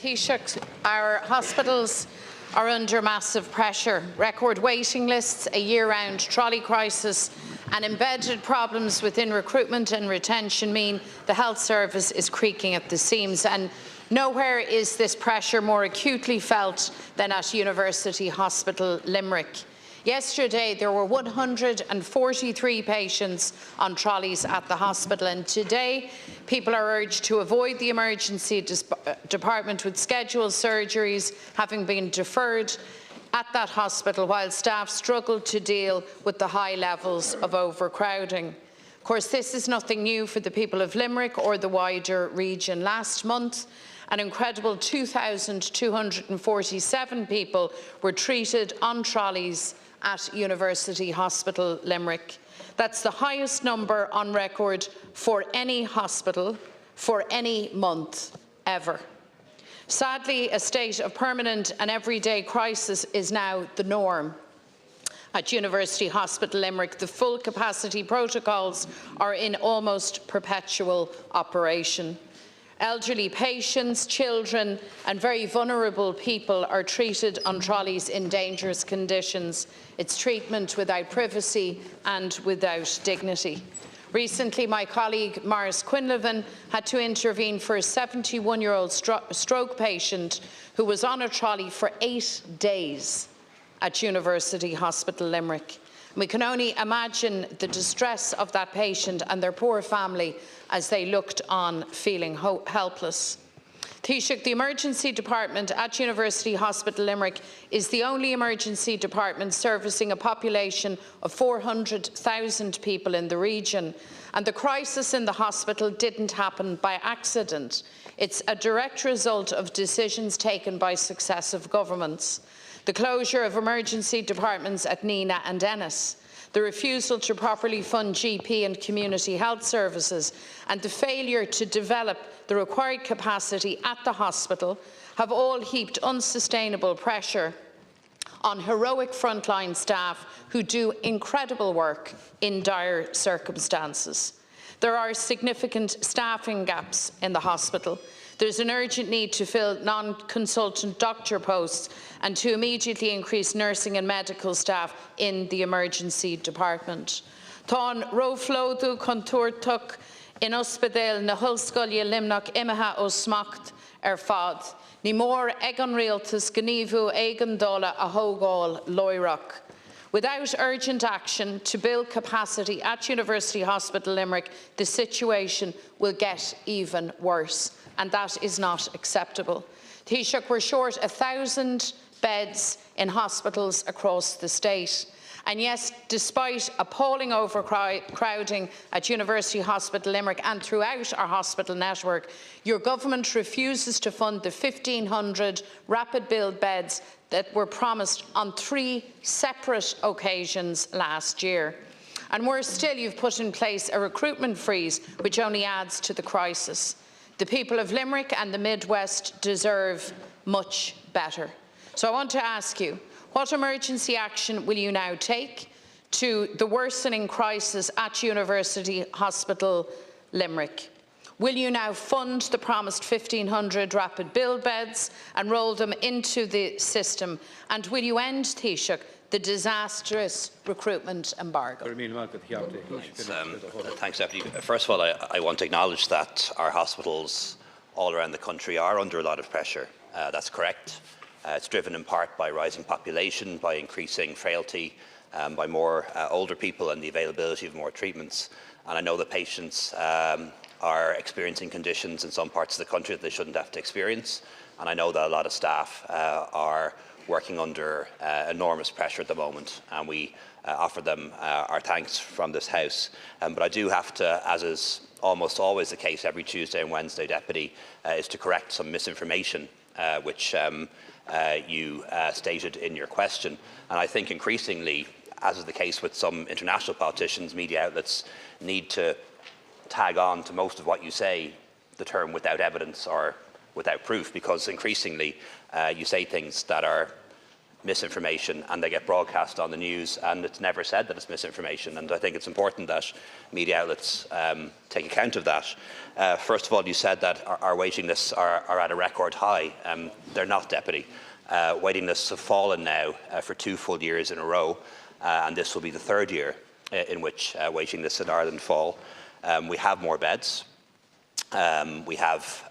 Taoiseach, our hospitals are under massive pressure. Record waiting lists, a year-round trolley crisis and embedded problems within recruitment and retention mean the health service is creaking at the seams, and nowhere is this pressure more acutely felt than at University Hospital Limerick. Yesterday there were 143 patients on trolleys at the hospital, and today people are urged to avoid the emergency department, with scheduled surgeries having been deferred at that hospital while staff struggle to deal with the high levels of overcrowding. Of course, this is nothing new for the people of Limerick or the wider region. Last month, an incredible 2,247 people were treated on trolleys at University Hospital Limerick. That's the highest number on record for any hospital for any month ever. Sadly, a state of permanent and everyday crisis is now the norm. At University Hospital Limerick, the full capacity protocols are in almost perpetual operation. Elderly patients, children and very vulnerable people are treated on trolleys in dangerous conditions. It's treatment without privacy and without dignity. Recently, my colleague Maurice Quinlivan had to intervene for a 71-year-old stroke patient who was on a trolley for 8 days at University Hospital Limerick. We can only imagine the distress of that patient and their poor family as they looked on feeling helpless. Taoiseach, the emergency department at University Hospital Limerick is the only emergency department servicing a population of 400,000 people in the region, and the crisis in the hospital didn't happen by accident. It's a direct result of decisions taken by successive governments. The closure of emergency departments at Nina and Ennis, the refusal to properly fund GP and community health services, and the failure to develop the required capacity at the hospital have all heaped unsustainable pressure on heroic frontline staff who do incredible work in dire circumstances. There are significant staffing gaps in the hospital. There's an urgent need to fill non-consultant doctor posts and to immediately increase nursing and medical staff in the emergency department. Tá roflódú contourtuch in ospedéal na hoscoile limnach imetha ó smacht fad. Ní mór ag an rialtas gníomhú ag an dóla a hógáil loirach. Without urgent action to build capacity at University Hospital Limerick, the situation will get even worse, and that is not acceptable. Taoiseach, we're short 1,000 beds in hospitals across the state. And yes, despite appalling overcrowding at University Hospital Limerick and throughout our hospital network, your government refuses to fund the 1,500 rapid build beds that were promised on 3 separate occasions last year. And worse still, you've put in place a recruitment freeze which only adds to the crisis. The people of Limerick and the Midwest deserve much better. So I want to ask you, what emergency action will you now take to the worsening crisis at University Hospital Limerick? Will you now fund the promised 1,500 rapid build beds and roll them into the system? And will you end, Taoiseach, the disastrous recruitment embargo? Thanks, Deputy. First of all, I want to acknowledge that our hospitals all around the country are under a lot of pressure. That's correct. It's driven in part by rising population, by increasing frailty, by more older people and the availability of more treatments. And I know that patients are experiencing conditions in some parts of the country that they shouldn't have to experience. And I know that a lot of staff are working under enormous pressure at the moment, and we offer them our thanks from this House. But I do have to, as is almost always the case every Tuesday and Wednesday, Deputy, is to correct some misinformation which you stated in your question. And I think increasingly, as is the case with some international politicians, media outlets need to tag on to most of what you say the term without evidence or without proof, because increasingly you say things that are misinformation, and they get broadcast on the news, and it's never said that it's misinformation. And I think it's important that media outlets take account of that. First of all, you said that our waiting lists are at a record high. They're not, Deputy. Waiting lists have fallen now for 2 full years in a row, and this will be the 3rd year in which waiting lists in Ireland fall. We have more beds. We have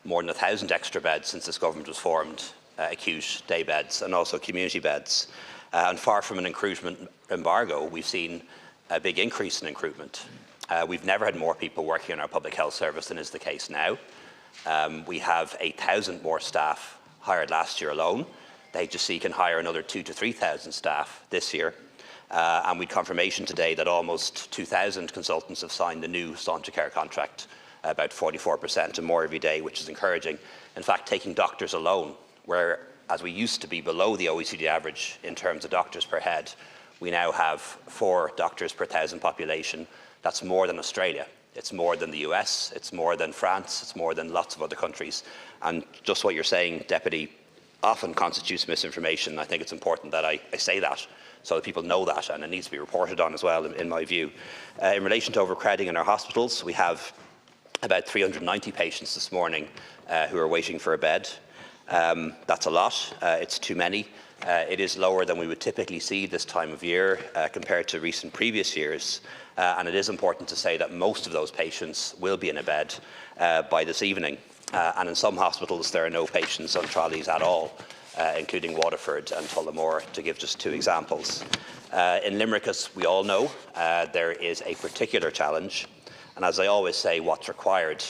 more than 1,000 extra beds since this government was formed. Acute day beds and also community beds. And far from an recruitment embargo, we've seen a big increase in recruitment. We've never had more people working in our public health service than is the case now. We have 8,000 more staff hired last year alone. The HSE can hire another 2,000 to 3,000 staff this year. And we had confirmation today that almost 2,000 consultants have signed the new Saunter Care contract, about 44% and more every day, which is encouraging. In fact, taking doctors alone, whereas we used to be below the OECD average in terms of doctors per head, we now have 4 doctors per 1,000 population. That's more than Australia. It's more than the US. It's more than France. It's more than lots of other countries. And just what you're saying, Deputy, often constitutes misinformation. I think it's important that I say that so that people know that, and it needs to be reported on as well, in my view. In relation to overcrowding in our hospitals, we have about 390 patients this morning who are waiting for a bed. That's a lot. It's too many. It is lower than we would typically see this time of year compared to recent previous years. And it is important to say that most of those patients will be in a bed by this evening. And in some hospitals, there are no patients on trolleys at all, including Waterford and Tullamore, to give just 2 examples. In Limerick, as we all know, there is a particular challenge. And as I always say, what's required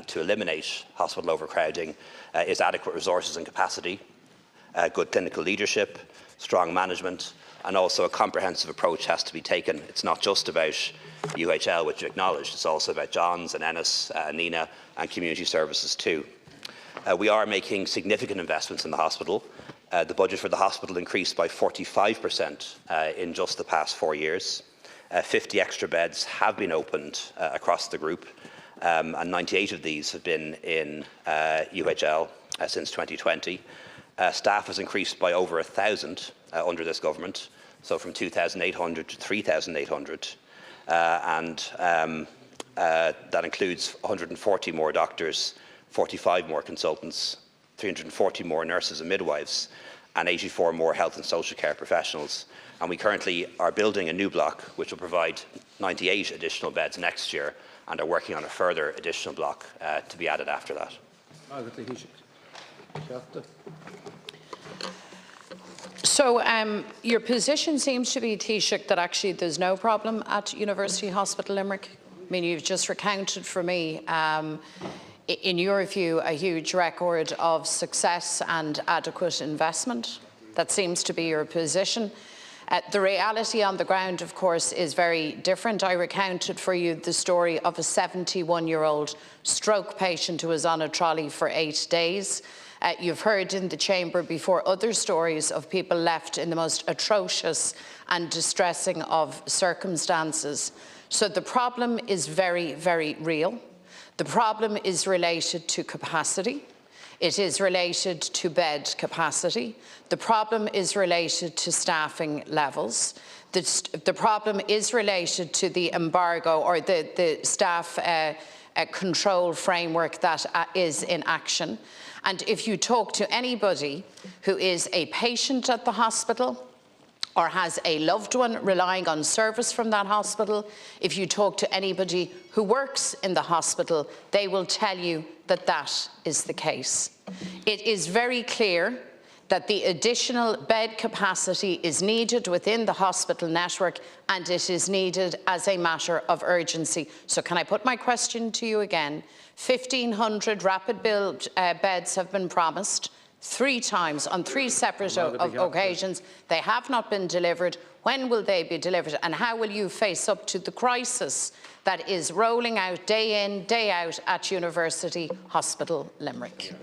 to eliminate hospital overcrowding is adequate resources and capacity, good clinical leadership, strong management, and also a comprehensive approach has to be taken. It's not just about UHL, which you acknowledged, it's also about Johns and Ennis, Nina, and community services too. We are making significant investments in the hospital. The budget for the hospital increased by 45% in just the past 4 years. 50 extra beds have been opened across the group, and 98 of these have been in UHL since 2020. Staff has increased by over 1,000 under this government, so from 2,800 to 3,800, and that includes 140 more doctors, 45 more consultants, 340 more nurses and midwives, and 84 more health and social care professionals. And we currently are building a new block which will provide 98 additional beds next year, and are working on a further additional block to be added after that. So your position seems to be, Taoiseach, that actually there's no problem at University Hospital Limerick. I mean, you've just recounted for me, in your view, a huge record of success and adequate investment. That seems to be your position. The reality on the ground, of course, is very different. I recounted for you the story of a 71-year-old stroke patient who was on a trolley for 8 days. You've heard in the chamber before other stories of people left in the most atrocious and distressing of circumstances. So the problem is very, very real. The problem is related to capacity. It is related to bed capacity. The problem is related to staffing levels. The problem is related to the embargo or the staff control framework that is in action. And if you talk to anybody who is a patient at the hospital or has a loved one relying on service from that hospital, if you talk to anybody who works in the hospital, they will tell you that that is the case. It is very clear that the additional bed capacity is needed within the hospital network, and it is needed as a matter of urgency. So can I put my question to you again? 1,500 rapid build beds have been promised 3 times on 3 separate occasions. They have not been delivered. When will they be delivered? And how will you face up to the crisis that is rolling out day in, day out at University Hospital Limerick?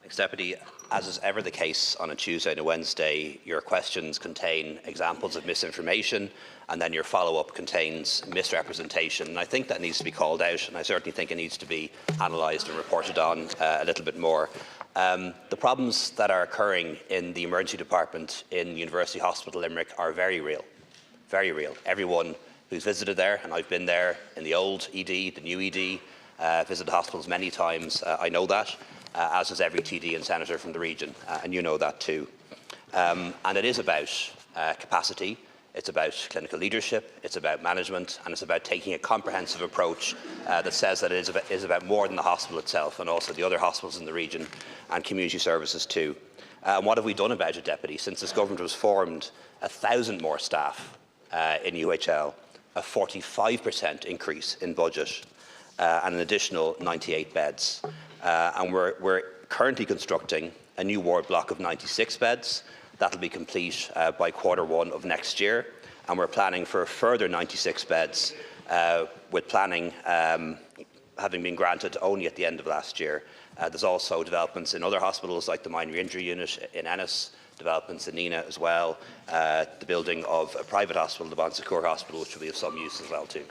Thanks, Deputy. As is ever the case on a Tuesday and a Wednesday, your questions contain examples of misinformation, and then your follow-up contains misrepresentation. And I think that needs to be called out, and I certainly think it needs to be analysed and reported on a little bit more. The problems that are occurring in the emergency department in University Hospital Limerick are very real, very real. Everyone who's visited there, and I've been there in the old ED, the new ED, visited hospitals many times, I know that. As does every TD and senator from the region, and you know that too. And it is about capacity, it's about clinical leadership, it's about management, and it's about taking a comprehensive approach that says that it is about more than the hospital itself, and also the other hospitals in the region and community services too. What have we done about it, Deputy? Since this government was formed, 1,000 more staff in UHL, a 45% increase in budget, and an additional 98 beds. And we're currently constructing a new ward block of 96 beds. That will be complete by Q1 of next year. And we're planning for a further 96 beds, with planning having been granted only at the end of last year. There's also developments in other hospitals like the Minor Injury Unit in Ennis, developments in Nina as well, the building of a private hospital, the Bon Secours Hospital, which will be of some use as well too.